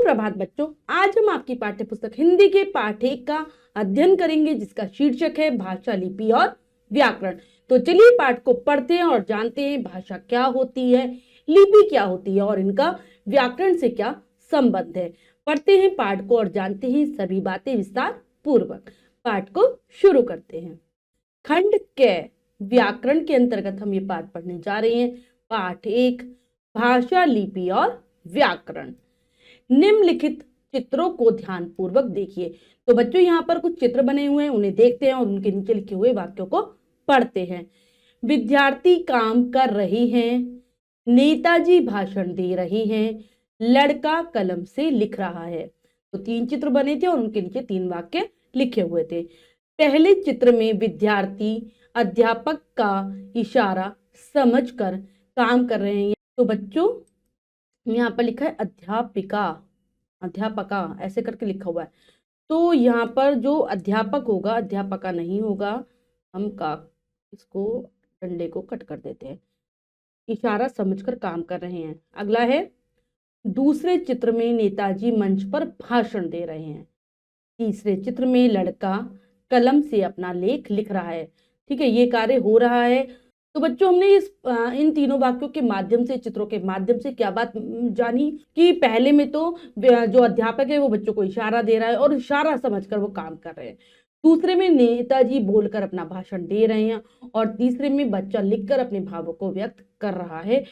सुप्रभात बच्चों, आज हम आपकी पाठ्य पुस्तक हिंदी के पाठ 1 का अध्ययन करेंगे जिसका शीर्षक है भाषा, लिपि और व्याकरण। तो चलिए पाठ को पढ़ते हैं और जानते हैं भाषा क्या होती है, लिपि क्या होती है और इनका व्याकरण से क्या संबंध है। पढ़ते हैं पाठ को और जानते हैं सभी बातें विस्तार पूर्वक। पाठ को शुरू करते हैं। खंड क व्याकरण के अंतर्गत हम ये पाठ पढ़ने जा रहे हैं। पाठ 1 भाषा, लिपि और व्याकरण। निम्नलिखित चित्रों को ध्यान पूर्वक देखिए। तो बच्चों यहाँ पर कुछ चित्र बने हुए हैं, उन्हें देखते हैं और उनके नीचे लिखे हुए वाक्यों को पढ़ते हैं। विद्यार्थी काम कर रही हैं, नेताजी भाषण दे रहे हैं, लड़का कलम से लिख रहा है। तो 3 चित्र बने थे और उनके नीचे 3 वाक्य लिखे हुए थे। पहले चित्र में विद्यार्थी अध्यापक का इशारा समझकर काम कर रहे हैं। तो बच्चों यहाँ पर लिखा है अध्यापका ऐसे करके लिखा हुआ है। तो यहाँ पर जो अध्यापक होगा, अध्यापका नहीं होगा। हम का इसको डंडे को कट कर देते हैं। इशारा समझकर काम कर रहे हैं। अगला है दूसरे चित्र में नेताजी मंच पर भाषण दे रहे हैं। तीसरे चित्र में लड़का कलम से अपना लेख लिख रहा है। ठीक है, ये कार्य हो रहा है। तो बच्चों हमने इन तीनों वाक्यों के माध्यम से, चित्रों के माध्यम से क्या बात जानी कि पहले में तो जो अध्यापक है वो बच्चों को इशारा दे रहा है और इशारा समझकर वो काम कर रहे हैं। दूसरे में नेताजी बोलकर अपना भाषण दे रहे हैं और तीसरे में बच्चा लिखकर अपने भावों को व्यक्त कर रहा है।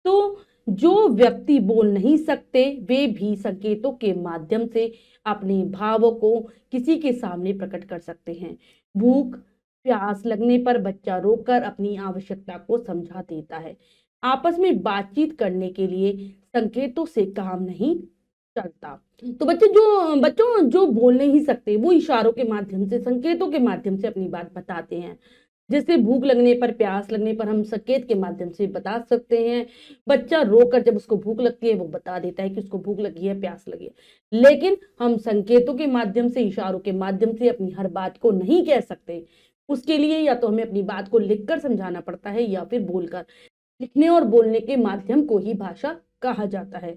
तो जो व्यक्ति बोल नहीं सकते वे भी संकेतों के माध्यम से अपने भावों को किसी के सामने प्रकट कर सकते हैं। भूख प्यास लगने पर बच्चा रोककर अपनी आवश्यकता को समझा देता है। आपस में बातचीत करने के लिए संकेतों से काम नहीं चलता। तो बच्चों जो बोल नहीं सकते वो इशारों के माध्यम से, संकेतों के माध्यम से अपनी बात बताते हैं। जैसे भूख लगने पर, प्यास लगने पर हम संकेत के माध्यम से बता सकते हैं। बच्चा रोकर जब उसको भूख लगती है वो बता देता है कि उसको भूख लगी है, प्यास लगी है। लेकिन हम संकेतों के माध्यम से, इशारों के माध्यम से अपनी हर बात को नहीं कह सकते। उसके लिए या तो हमें अपनी बात को लिखकर समझाना पड़ता है या फिर बोलकर। लिखने और बोलने के माध्यम को ही भाषा कहा जाता है।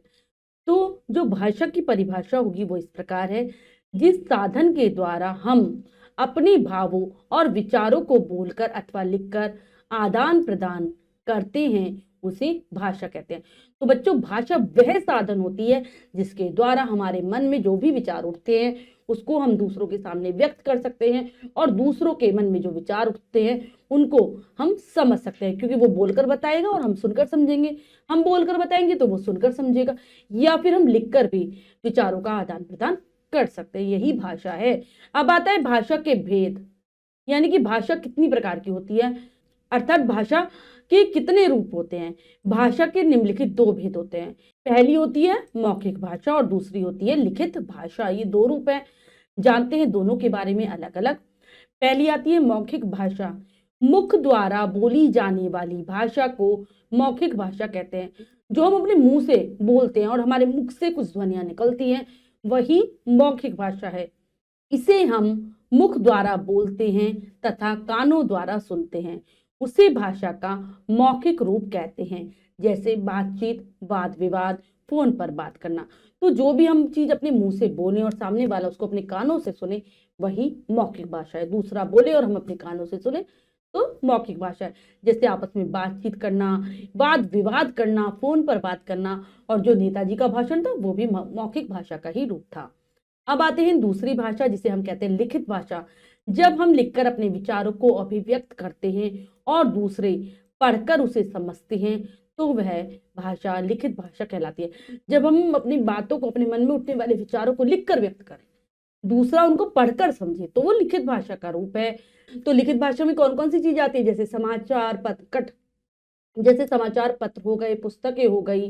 तो जो भाषा की परिभाषा होगी वो इस प्रकार है। जिस साधन के द्वारा हम अपने भावों और विचारों को बोलकर अथवा लिखकर आदान प्रदान करते हैं उसे भाषा कहते हैं। तो बच्चों भाषा वह साधन होती है जिसके द्वारा हमारे मन में जो भी विचार उठते हैं उसको हम दूसरों के सामने व्यक्त कर सकते हैं और दूसरों के मन में जो विचार उठते हैं उनको हम समझ सकते हैं, क्योंकि वो बोलकर बताएगा और हम सुनकर समझेंगे। हम बोलकर बताएंगे तो वो सुनकर समझेगा, या फिर हम लिखकर भी विचारों का आदान प्रदान कर सकते हैं। यही भाषा है। अब आता है भाषा के भेद, यानी कि भाषा कितनी प्रकार की होती है, अर्थात भाषा के कितने रूप होते हैं। भाषा के निम्नलिखित 2 भेद होते हैं। पहली होती है मौखिक भाषा और दूसरी होती है लिखित भाषा। ये 2 रूप हैं। जानते हैं दोनों के बारे में अलग अलग। पहली आती है मौखिक भाषा। मुख द्वारा बोली जाने वाली भाषा को मौखिक भाषा कहते हैं। जो हम अपने मुंह से बोलते हैं और हमारे मुख से कुछ ध्वनियां निकलती हैं वही मौखिक भाषा है। इसे हम मुख द्वारा बोलते हैं तथा कानों द्वारा सुनते हैं, उसे भाषा का मौखिक रूप कहते हैं। जैसे बातचीत, वाद विवाद, फोन पर बात करना। तो जो भी हम चीज अपने मुंह से बोले और सामने वाला उसको अपने कानों से सुने वही मौखिक भाषा है। दूसरा बोले और हम अपने कानों से सुने तो मौखिक भाषा है। जैसे आपस में बातचीत करना, वाद विवाद करना, फोन पर बात करना, और जो नेताजी का भाषण था वो भी मौखिक भाषा का ही रूप था। अब आते हैं दूसरी भाषा जिसे हम कहते हैं लिखित भाषा। जब हम लिखकर अपने विचारों को अभिव्यक्त करते हैं और दूसरे पढ़कर उसे समझते हैं तो वह भाषा लिखित भाषा कहलाती है। जब हम अपनी बातों को, अपने मन में उठने वाले विचारों को लिखकर व्यक्त करें, दूसरा उनको पढ़कर समझे, तो वो लिखित भाषा का रूप है। तो लिखित भाषा में कौन कौन सी चीज आती है, जैसे समाचार पत्र, जैसे समाचार पत्र हो गए, पुस्तकें हो गई,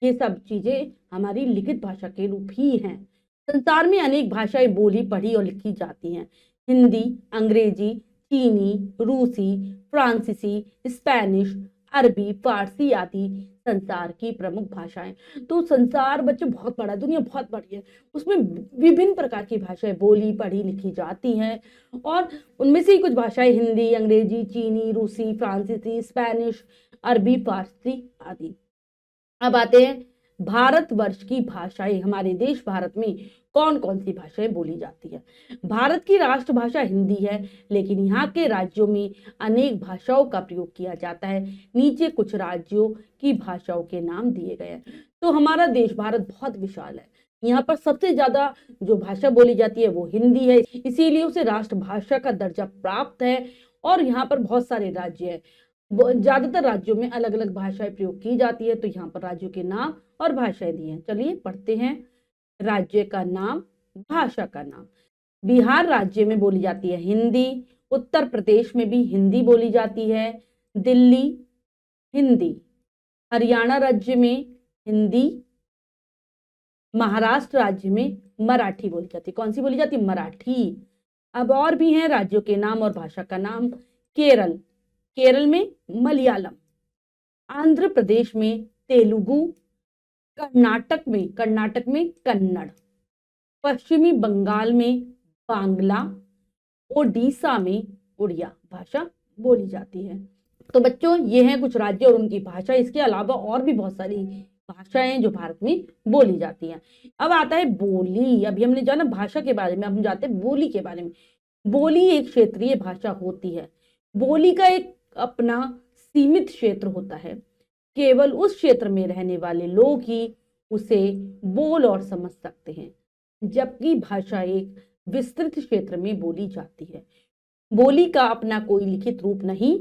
ये सब चीजें हमारी लिखित भाषा के रूप ही हैं। संसार में अनेक भाषाएं बोली, पढ़ी और लिखी जाती हैं। हिंदी, अंग्रेजी, चीनी, रूसी, फ्रांसीसी, स्पेनिश, अरबी, फारसी आदि संसार की प्रमुख भाषाएं। तो संसार बच्चों बहुत बड़ा, दुनिया बहुत बड़ी है, उसमें विभिन्न प्रकार की भाषाएं बोली, पढ़ी, लिखी जाती हैं। और उनमें से ही कुछ भाषाएं हिंदी, अंग्रेजी, चीनी, रूसी, फ्रांसीसी, स्पेनिश, अरबी, फारसी आदि। अब आते हैं भारतवर्ष की भाषाएं, हमारे देश भारत में कौन कौन सी भाषाएं बोली जाती है। भारत की राष्ट्रभाषा हिंदी है, लेकिन यहाँ के राज्यों में अनेक भाषाओं का प्रयोग किया जाता है। नीचे कुछ राज्यों की भाषाओं के नाम दिए गए हैं। तो हमारा देश भारत बहुत विशाल है, यहाँ पर सबसे ज्यादा जो भाषा बोली जाती है वो हिंदी है, इसीलिए उसे राष्ट्रभाषा का दर्जा प्राप्त है। और यहाँ पर बहुत सारे राज्य हैं, ज्यादातर राज्यों में अलग अलग भाषाएं प्रयोग की जाती है। तो यहाँ पर राज्यों के नाम और भाषाएं दी हैं। चलिए पढ़ते हैं। राज्य का नाम, भाषा का नाम। बिहार राज्य में बोली जाती है हिंदी। उत्तर प्रदेश में भी हिंदी बोली जाती है। दिल्ली हिंदी। हरियाणा राज्य में हिंदी। महाराष्ट्र राज्य में मराठी बोली जाती है। कौन सी बोली जाती है? मराठी। अब और भी हैं राज्यों के नाम और भाषा का नाम। केरल, केरल में मलयालम। आंध्र प्रदेश में तेलुगु। कर्नाटक में कन्नड़। पश्चिमी बंगाल में बांग्ला। ओडिशा में उड़िया भाषा बोली जाती है। तो बच्चों ये हैं कुछ राज्य और उनकी भाषा। इसके अलावा और भी बहुत सारी भाषाएं जो भारत में बोली जाती हैं। अब आता है बोली। अभी हमने जाना भाषा के बारे में, अब हम जाते हैं बोली के बारे में। बोली एक क्षेत्रीय भाषा होती है। बोली का एक अपना सीमित क्षेत्र होता है। केवल उस क्षेत्र में रहने वाले लोग ही उसे बोल और समझ सकते हैं, जबकि भाषा एक विस्तृत क्षेत्र में बोली जाती है। बोली का अपना कोई लिखित रूप नहीं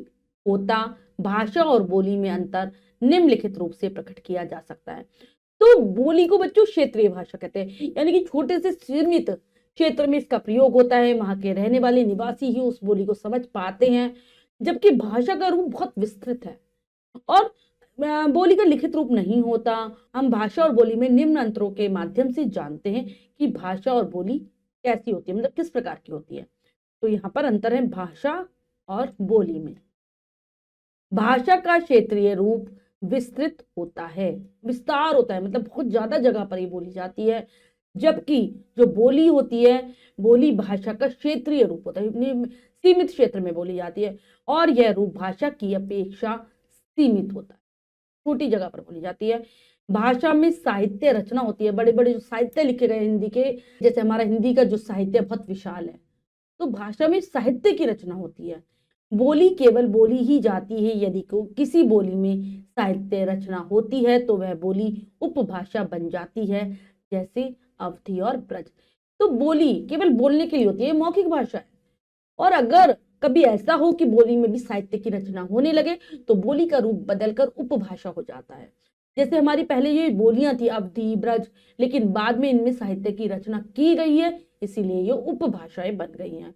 होता। भाषा और बोली में अंतर निम्नलिखित रूप से प्रकट किया जा सकता है। तो बोली को बच्चों क्षेत्रीय भाषा कहते हैं, यानी कि छोटे से सीमित क्षेत्र में इसका प्रयोग होता है। वहां के रहने वाले निवासी ही उस बोली को समझ पाते हैं, जबकि भाषा का रूप बहुत विस्तृत है और बोली का लिखित रूप नहीं होता। हम भाषा और बोली में निम्न अंतरों के माध्यम से जानते हैं कि भाषा और बोली कैसी होती है, मतलब किस प्रकार की होती है। तो यहाँ पर अंतर है भाषा और बोली में। भाषा का क्षेत्रीय रूप विस्तृत होता है, विस्तार होता है, मतलब बहुत ज्यादा जगह पर ही बोली जाती है, जबकि जो बोली होती है, बोली भाषा का क्षेत्रीय रूप होता है, सीमित क्षेत्र में बोली जाती है और यह रूप भाषा की अपेक्षा सीमित होता है, छोटी जगह पर बोली जाती है। भाषा में साहित्य रचना होती है, बड़े बड़े जो साहित्य लिखे गए हिंदी के, जैसे हमारा हिंदी का जो साहित्य बहुत विशाल है, तो भाषा में साहित्य की रचना होती है। बोली केवल बोली ही जाती है यदि किसी बोली में साहित्य रचना होती है तो वह बोली उपभाषा बन जाती है, जैसे अवधी और ब्रज। तो बोली केवल बोलने के लिए होती है, मौखिक भाषा है। और अगर कभी ऐसा हो कि बोली में भी साहित्य की रचना होने लगे तो बोली का रूप बदलकर उपभाषा हो जाता है। जैसे हमारी पहले ये बोलियां थी अवधी, ब्रज, लेकिन बाद में इनमें साहित्य की रचना की गई है, इसीलिए ये उपभाषाएं बन गई हैं।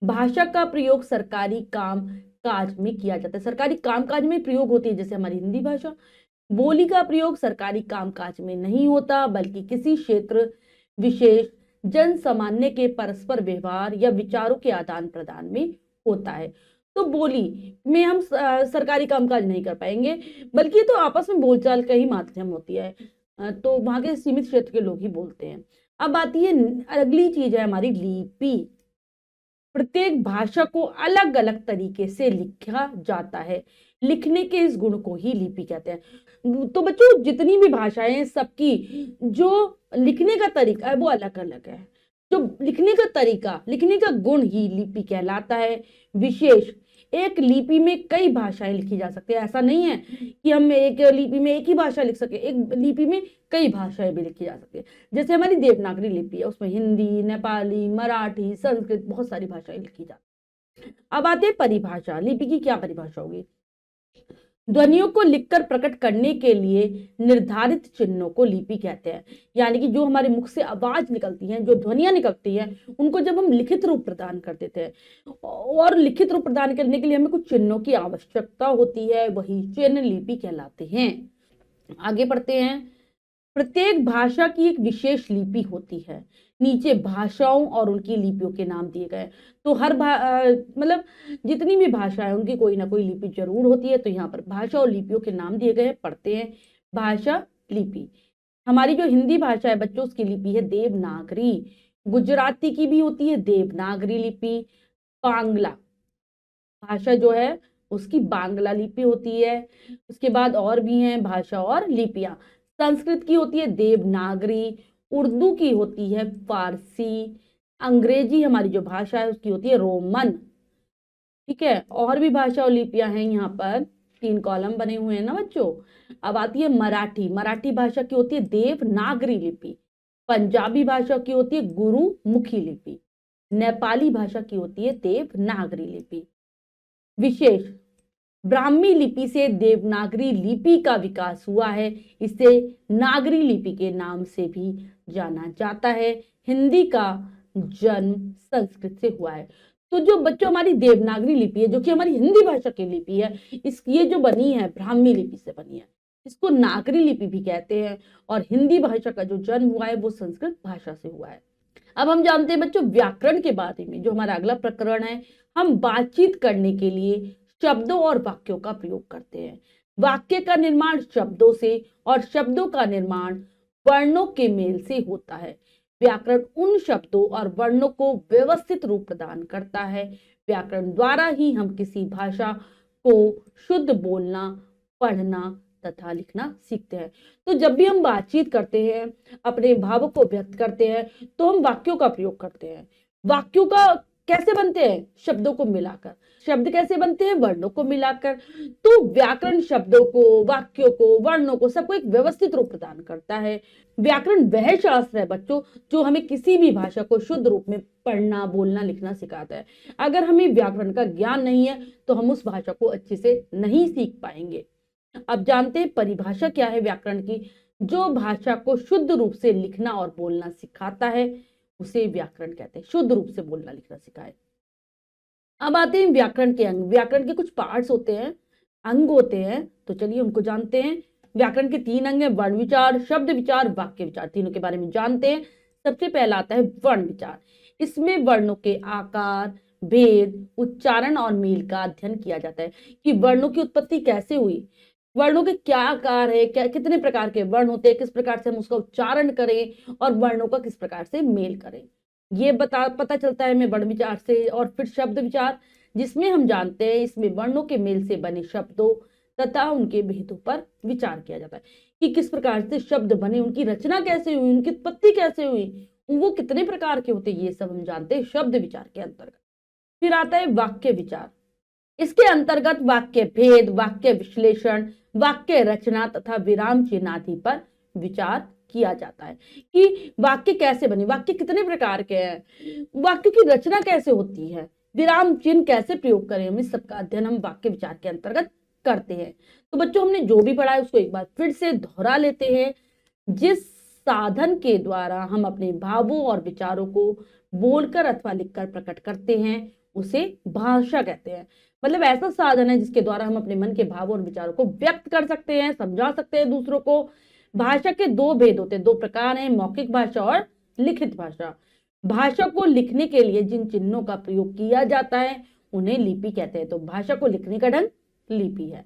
भाषा का प्रयोग सरकारी काम काज में किया जाता है, सरकारी कामकाज में प्रयोग होती है, जैसे हमारी हिंदी भाषा। बोली का प्रयोग सरकारी कामकाज में नहीं होता, बल्कि किसी क्षेत्र विशेष जन सामान्य के परस्पर व्यवहार या विचारों के आदान प्रदान में होता है। तो बोली में हम सरकारी कामकाज नहीं कर पाएंगे, बल्कि तो आपस में बोलचाल का ही माध्यम होती है, तो वहां के सीमित क्षेत्र के लोग ही बोलते हैं। अब आती है अगली चीज है हमारी लिपि। प्रत्येक भाषा को अलग अलग तरीके से लिखा जाता है, लिखने के इस गुण को ही लिपि कहते हैं। तो बच्चों जितनी भी भाषाएं हैं सबकी जो लिखने का तरीका है वो अलग अलग है, जो लिखने का तरीका, लिखने का गुण ही लिपि कहलाता है। विशेष एक लिपि में कई भाषाएं लिखी जा सकती है, ऐसा नहीं है कि हम एक लिपि में एक ही भाषा लिख सके, एक लिपि में कई भाषाएं भी लिखी जा सकती है। जैसे हमारी देवनागरी लिपि है, उसमें हिंदी, नेपाली, मराठी, संस्कृत, बहुत सारी भाषाएं लिखी जाती है। अब आते हैं परिभाषा। लिपि की क्या परिभाषा होगी? ध्वनियों को लिखकर प्रकट करने के लिए निर्धारित चिन्हों को लिपि कहते हैं, यानी कि जो हमारे मुख से आवाज निकलती है, जो ध्वनियां निकलती हैं, उनको जब हम लिखित रूप प्रदान कर देते हैं, और लिखित रूप प्रदान करने के लिए हमें कुछ चिन्हों की आवश्यकता होती है, वही चिन्ह लिपि कहलाते हैं। आगे बढ़ते हैं। प्रत्येक भाषा की एक विशेष लिपि होती है। नीचे भाषाओं और उनकी लिपियों के नाम दिए गए। तो हर मतलब जितनी भी भाषा है उनकी कोई ना कोई लिपि जरूर होती है। तो यहाँ पर भाषा और लिपियों के नाम दिए गए, पढ़ते हैं। भाषा, लिपि। हमारी जो हिंदी भाषा है बच्चों, उसकी लिपि है देवनागरी। गुजराती की भी होती है देवनागरी लिपि। बांग्ला भाषा जो है उसकी बांग्ला लिपि होती है। उसके बाद और भी हैं भाषा और लिपियां। संस्कृत की होती है देवनागरी, उर्दू की होती है फारसी, अंग्रेजी हमारी जो भाषा है उसकी होती है रोमन। ठीक है, और भी भाषा और लिपियां हैं यहाँ पर, 3 कॉलम बने हुए हैं ना बच्चों। अब आती है मराठी, मराठी भाषा की होती है देवनागरी लिपि। पंजाबी भाषा की होती है गुरुमुखी लिपि। नेपाली भाषा की होती है देवनागरी लिपि। विशेष, ब्राह्मी लिपि से देवनागरी लिपि का विकास हुआ है, इसे नागरी लिपि के नाम से भी जाना जाता है। हिंदी का जन्म संस्कृत से हुआ है। तो जो बच्चों हमारी देवनागरी लिपि है, जो कि हमारी हिंदी भाषा की लिपि है, ये जो बनी है ब्राह्मी लिपि से बनी है, इसको नागरी लिपि भी कहते हैं। और हिंदी भाषा का जो जन्म हुआ है वो संस्कृत भाषा से हुआ है। अब हम जानते हैं बच्चों व्याकरण के बारे में, जो हमारा अगला प्रकरण है। हम बातचीत करने के लिए शब्दों और वाक्यों का प्रयोग करते हैं। वाक्य का निर्माण शब्दों से और शब्दों का निर्माण वर्णों के मेल से होता है। व्याकरण उन शब्दों और वर्णों को व्यवस्थित रूप प्रदान करता है। व्याकरण द्वारा ही हम किसी भाषा को शुद्ध बोलना, पढ़ना तथा लिखना सीखते हैं। तो जब भी हम बातचीत करते हैं, अपने भावों को व्यक्त करते हैं, तो हम वाक्यों का प्रयोग करते हैं। वाक्यों का कैसे बनते हैं? शब्दों को मिलाकर। शब्द कैसे बनते हैं? वर्णों को मिलाकर। तो व्याकरण शब्दों को, वाक्यों को, वर्णों को, सबको एक व्यवस्थित रूप प्रदान करता है। व्याकरण वह शास्त्र है बच्चों जो हमें किसी भी भाषा को शुद्ध रूप में पढ़ना, बोलना, लिखना सिखाता है। अगर हमें व्याकरण का ज्ञान नहीं है तो हम उस भाषा को अच्छे से नहीं सीख पाएंगे। अब जानते हैं परिभाषा क्या है व्याकरण की। जो भाषा को शुद्ध रूप से लिखना और बोलना सिखाता है उसे व्याकरण कहते हैं, शुद्ध रूप से बोलना लिखना सिखाए। अब आते हैं व्याकरण के अंग। व्याकरण के कुछ पार्ट्स होते हैं, अंग होते हैं, तो चलिए उनको जानते हैं। व्याकरण के 3 अंग हैं, वर्ण विचार, शब्द विचार, वाक्य विचार। तीनों के बारे में जानते हैं। सबसे पहला आता है वर्ण विचार। इसमें वर्णों के आकार, भेद, उच्चारण और मेल का अध्ययन किया जाता है कि वर्णों की उत्पत्ति कैसे हुई, वर्णों के क्या आकार है, क्या कितने प्रकार के वर्ण होते हैं, किस प्रकार से हम उसका उच्चारण करें और वर्णों का किस प्रकार से मेल करें, ये पता चलता है हमें वर्ण विचार से। और फिर शब्द विचार, जिसमें हम जानते हैं इसमें वर्णों के मेल से बने शब्दों तथा उनके भेदों पर विचार किया जाता है कि किस प्रकार से शब्द बने, उनकी रचना कैसे हुई, उनकी उत्पत्ति कैसे हुई, वो कितने प्रकार के होते, ये सब हम जानते हैं शब्द विचार के अंतर्गत। फिर आता है वाक्य विचार। इसके अंतर्गत वाक्य भेद, वाक्य विश्लेषण, वाक्य रचना तथा विराम चिन्ह आदि पर विचार किया जाता है कि वाक्य कैसे बने, वाक्य कितने प्रकार के हैं, वाक्य की रचना कैसे होती है, विराम चिन्ह कैसे प्रयोग करें, हम इस सबका अध्ययन हम वाक्य विचार के अंतर्गत करते हैं। तो बच्चों हमने जो भी पढ़ा है उसको एक बार फिर से दोहरा लेते हैं। जिस साधन के द्वारा हम अपने भावों और विचारों को बोलकर अथवा लिखकर प्रकट करते हैं उसे भाषा कहते हैं। मतलब ऐसा साधन है जिसके द्वारा हम अपने मन के भावों और विचारों को व्यक्त कर सकते हैं, समझा सकते हैं दूसरों को। भाषा के 2 भेद होते हैं, 2 प्रकार हैं, मौखिक भाषा और लिखित भाषा। भाषा को लिखने के लिए जिन चिन्हों का प्रयोग किया जाता है उन्हें लिपि कहते हैं। तो भाषा को लिखने का ढंग लिपि है।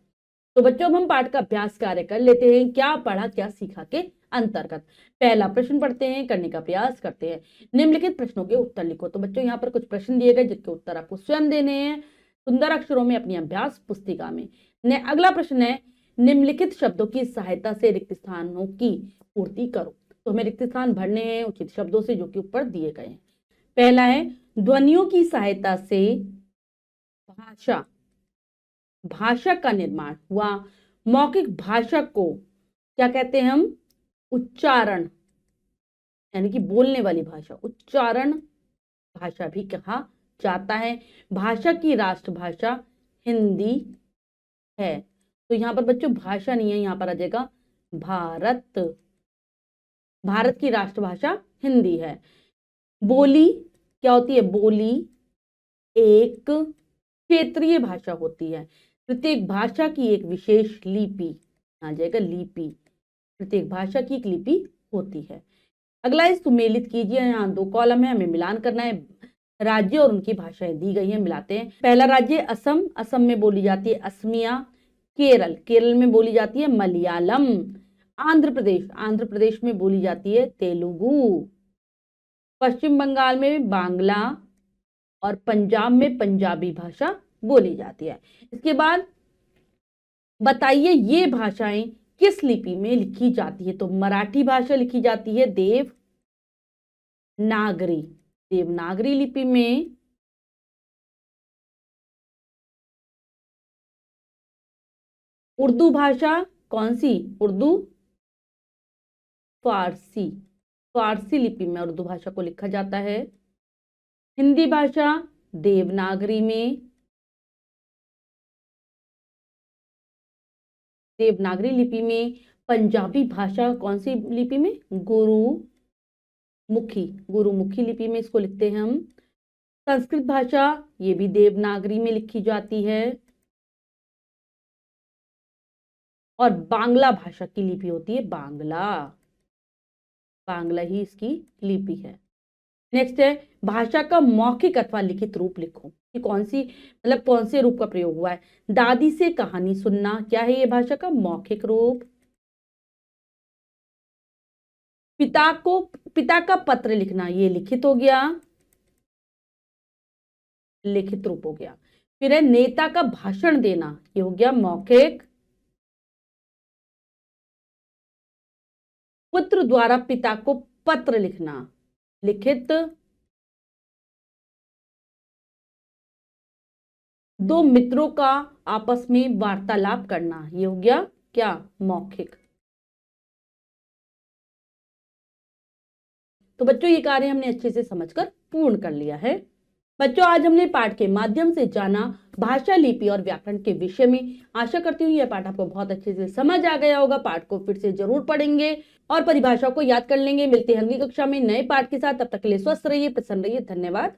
तो बच्चों हम पाठ का अभ्यास कार्य कर लेते हैं, क्या पढ़ा क्या सीखा के अंतर्गत। पहला प्रश्न पढ़ते हैं, करने का प्रयास करते हैं। निम्नलिखित प्रश्नों के उत्तर लिखो। तो बच्चों यहाँ पर कुछ प्रश्न दिए गए जिसके उत्तर आपको स्वयं देने हैं सुंदर अक्षरों में अपनी अभ्यास पुस्तिका में। अगला प्रश्न है, निम्नलिखित शब्दों की सहायता से रिक्त स्थानों की पूर्ति करो। तो हमें रिक्त स्थान भरने हैं उचित शब्दों से जो कि ऊपर दिए गए हैं। पहला है, ध्वनियों की सहायता से भाषा का निर्माण हुआ। मौखिक भाषा को क्या कहते हैं हम? उच्चारण, यानी कि बोलने वाली भाषा, उच्चारण भाषा भी कहा जाता है। भाषा की राष्ट्रभाषा हिंदी है। तो यहाँ पर बच्चों भाषा नहीं है, यहाँ पर आ जाएगा भारत। भारत की राष्ट्रभाषा हिंदी है। बोली क्या होती है? बोली एक क्षेत्रीय भाषा होती है। प्रत्येक भाषा की एक विशेष लिपि, आ जाएगा लिपि, प्रत्येक भाषा की एक लिपि होती है। अगला है, सुमेलित कीजिए। यहाँ 2 कॉलम है, हमें मिलान करना है। राज्य और उनकी भाषाएं दी गई हैं, मिलाते हैं। पहला राज्य असम, असम में बोली जाती है असमिया। केरल, केरल में बोली जाती है मलयालम। आंध्र प्रदेश, आंध्र प्रदेश में बोली जाती है तेलुगु। पश्चिम बंगाल में बांग्ला और पंजाब में पंजाबी भाषा बोली जाती है। इसके बाद बताइए ये भाषाएं किस लिपि में लिखी जाती है? तो मराठी भाषा लिखी जाती है देवनागरी, देवनागरी लिपि में। उर्दू भाषा कौन सी? उर्दू फारसी, फारसी लिपि में उर्दू भाषा को लिखा जाता है। हिंदी भाषा देवनागरी में, देवनागरी लिपि में। पंजाबी भाषा कौन सी लिपि में? गुरुमुखी, गुरुमुखी लिपि में इसको लिखते हैं हम। संस्कृत भाषा ये भी देवनागरी में लिखी जाती है। और बांग्ला भाषा की लिपि होती है बांग्ला, बांग्ला ही इसकी लिपि है। नेक्स्ट है भाषा का मौखिक अथवा लिखित रूप लिखो कि कौन सी, मतलब कौन से रूप का प्रयोग हुआ है। दादी से कहानी सुनना, क्या है ये भाषा का मौखिक रूप। पिता का पत्र लिखना, ये लिखित हो गया, लिखित रूप हो गया। फिर है नेता का भाषण देना, ये हो गया मौखिक। पुत्र द्वारा पिता को पत्र लिखना, लिखित। दो मित्रों का आपस में वार्तालाप करना, ये हो गया क्या? मौखिक। तो बच्चों ये कार्य हमने अच्छे से समझकर पूर्ण कर लिया है। बच्चों आज हमने पाठ के माध्यम से जाना भाषा, लिपि और व्याकरण के विषय में। आशा करती हूँ यह पाठ आपको बहुत अच्छे से समझ आ गया होगा। पाठ को फिर से जरूर पढ़ेंगे और परिभाषा को याद कर लेंगे। मिलते हैं अगली कक्षा में नए पाठ के साथ। तब तक के लिए स्वस्थ रहिए, प्रसन्न रहिए। धन्यवाद।